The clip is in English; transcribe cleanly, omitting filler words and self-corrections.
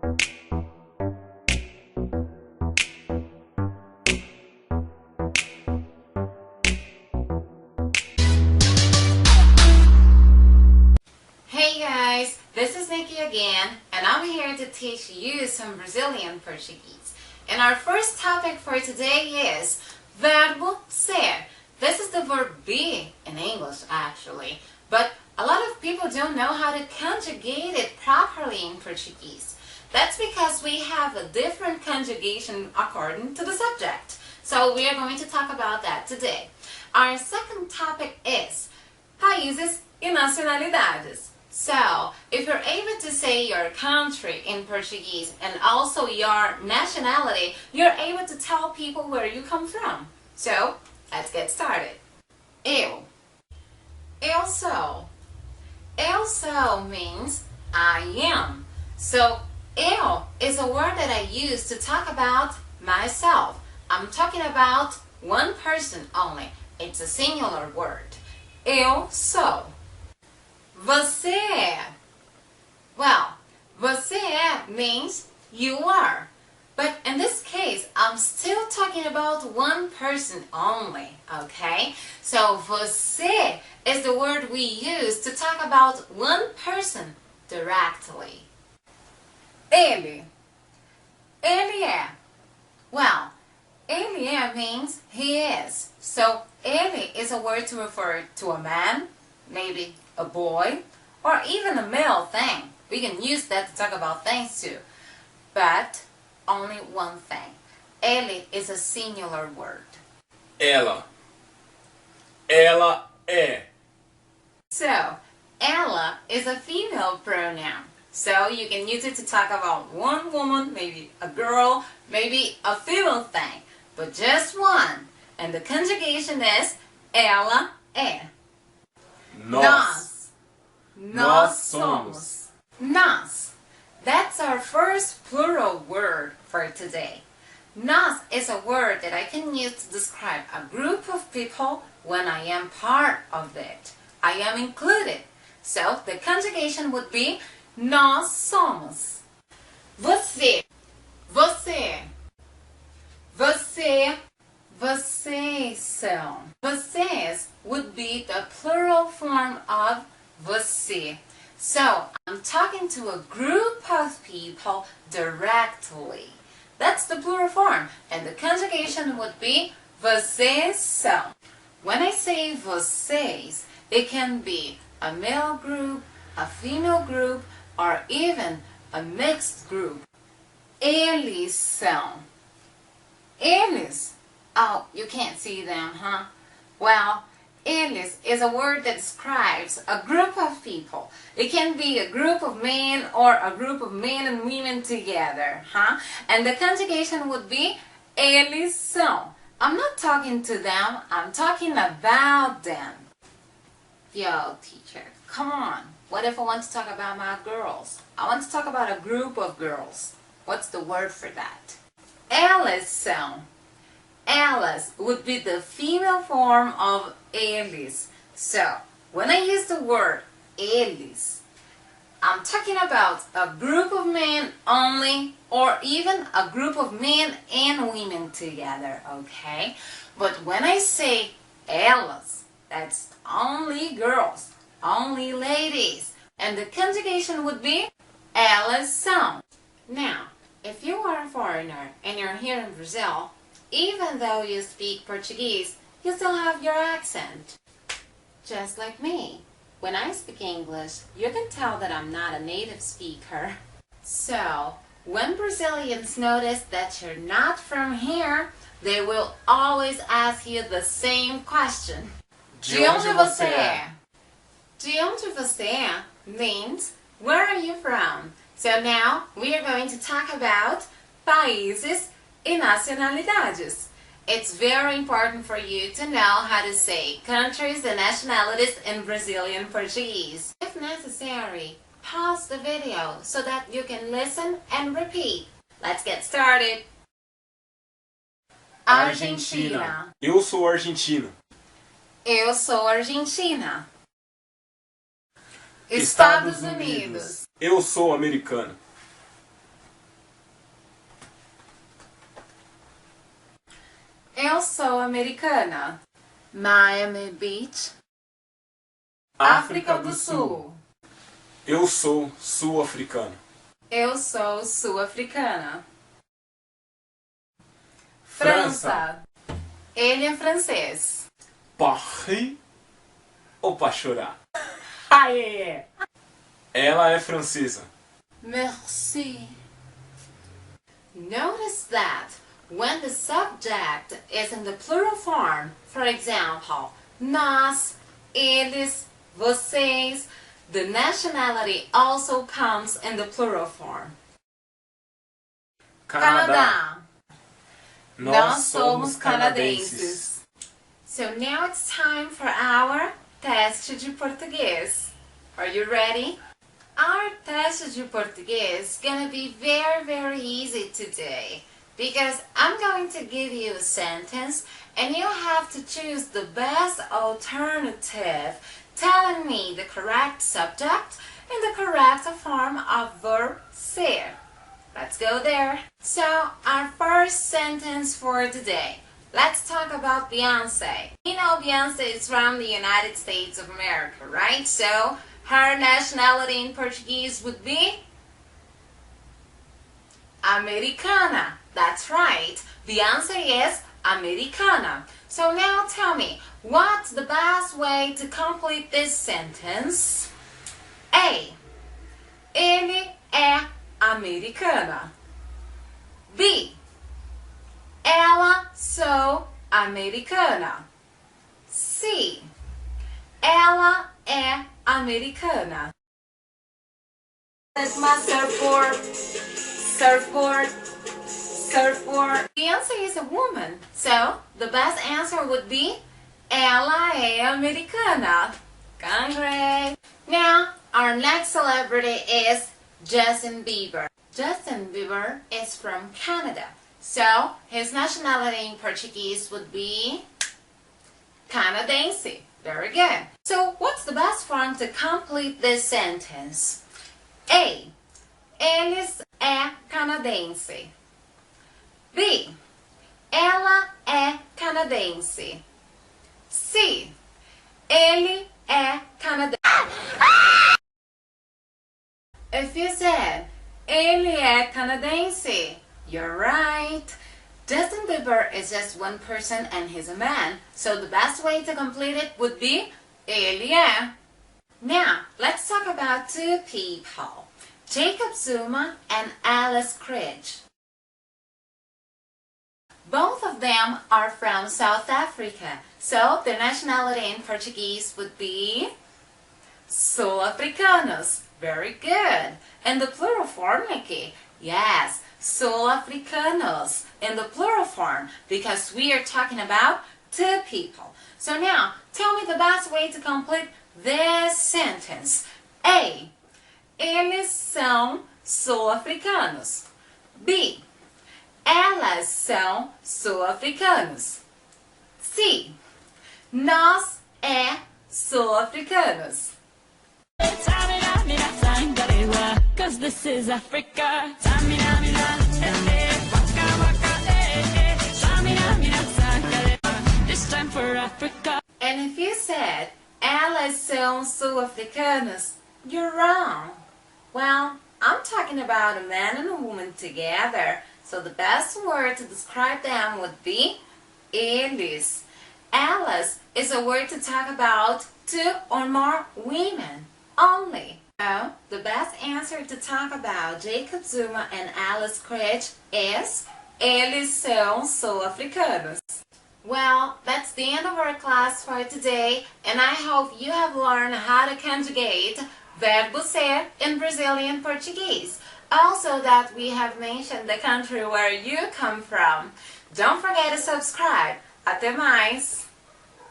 Hey guys, this is Nikki again, and I'm here to teach you some Brazilian Portuguese. And our first topic for today is Verbo ser. This is the verb be in English actually, but a lot of people don't know how to conjugate it properly in Portuguese. That's because we have a different conjugation according to the subject. So we are going to talk about that today. Our second topic is Países e Nacionalidades. So, if you're able to say your country in Portuguese and also your nationality, you're able to tell people where you come from. So, let's get started. Eu. Eu sou. Eu sou means I am. So, eu is a word that I use to talk about myself. I'm talking about one person only. It's a singular word. Eu sou. Você é. Well, você é means you are. But in this case, I'm still talking about one person only, okay? So, você is the word we use to talk about one person directly. Ele. Ele é. Well, ele é means he is. So, ele is a word to refer to a man, maybe a boy, or even a male thing. We can use that to talk about things too. But only one thing. Ele is a singular word. Ela. Ela é. So, ela is a female pronoun. So you can use it to talk about one woman, maybe a girl, maybe a female thing. But just one. And the conjugation is ela é. Nós. Nós somos. Nós. That's our first plural word for today. Nós is a word that I can use to describe a group of people when I am part of it. I am included. So the conjugation would be nós somos. Você. Você. Você. Vocês são. Vocês would be the plural form of você. So, I'm talking to a group of people directly. That's the plural form. And the conjugation would be vocês são. When I say vocês, it can be a male group, a female group, or even a mixed group. Eles são. Eles. Oh, you can't see them, huh? Well, eles is a word that describes a group of people. It can be a group of men or a group of men and women together, huh? And the conjugation would be eles são. I'm not talking to them, I'm talking about them. Yo, teacher, come on. What if I want to talk about my girls? I want to talk about a group of girls. What's the word for that? Elas são. Elas would be the female form of eles. So, when I use the word eles, I'm talking about a group of men only, or even a group of men and women together, okay? But when I say elas, that's only girls, only ladies. And the conjugation would be elas são. Now, if you are a foreigner and you're here in Brazil, even though you speak Portuguese, you still have your accent. Just like me. When I speak English, you can tell that I'm not a native speaker. So, when Brazilians notice that you're not from here, they will always ask you the same question. De onde você é? De onde você é means, where are you from? So now, we are going to talk about países e nacionalidades. It's very important for you to know how to say countries and nationalities in Brazilian Portuguese. If necessary, pause the video so that you can listen and repeat. Let's get started. Argentina. Eu sou argentina. Eu sou argentina. Estados Unidos. Eu sou americana. Eu sou americana. Miami Beach, África do Sul. Eu sou sul-africano. Eu sou sul-africana. França. Ele é francês. Paris ou pra chorar? Aê! Ela é francesa. Merci. Notice that when the subject is in the plural form, for example, nós, eles, vocês, the nationality also comes in the plural form. Canadá. Nós somos canadenses. So now it's time for our teste de português. Are you ready? Our teste de português is gonna be very easy today because I'm going to give you a sentence and you have to choose the best alternative telling me the correct subject and the correct form of verb ser. Let's go there. So, our first sentence for today. Let's talk about Beyonce. You know Beyonce is from the United States of America, right? So, her nationality in Portuguese would be Americana. That's right. Beyonce is Americana. So now tell me, what's the best way to complete this sentence? A. Ele é americana. B. Ela sou americana. C. Ela é americana. That's my surfboard. Beyonce is a woman, so the best answer would be ela é americana. Congrats! Now, our next celebrity is Justin Bieber. Justin Bieber is from Canada, so his nationality in Portuguese would be canadense. Very good. So, what's the best form to complete this sentence? A. Eles é canadense. B. Ela é canadense. C. Ele é canadense. If you said, ele é canadense, you're right. Justin Bieber is just one person and he's a man, so the best way to complete it would be ele é. Now, let's talk about two people, Jacob Zuma and Alice Cridge. Both of them are from South Africa, so their nationality in Portuguese would be Sul-Africanos. Very good. And the plural form, Nikki? Yes, Sul-Africanos in the plural form because we are talking about two people. So now, tell me the best way to complete this sentence. A. Eles são sul-africanos. B. Elas são sul-africanos. C. Nós é sul-africanos. Cause this is Africa. This time for Africa. And if you said elas são sul-africanas, you're wrong. Well, I'm talking about a man and a woman together, so the best word to describe them would be eles. Elas is a word to talk about two or more women only. So, the best answer to talk about Jacob Zuma and Alice Cridge is eles são sul-africanos. Well, that's the end of our class for today, and I hope you have learned how to conjugate Verbo ser in Brazilian Portuguese. Also that we have mentioned the country where you come from. Don't forget to subscribe. Até mais!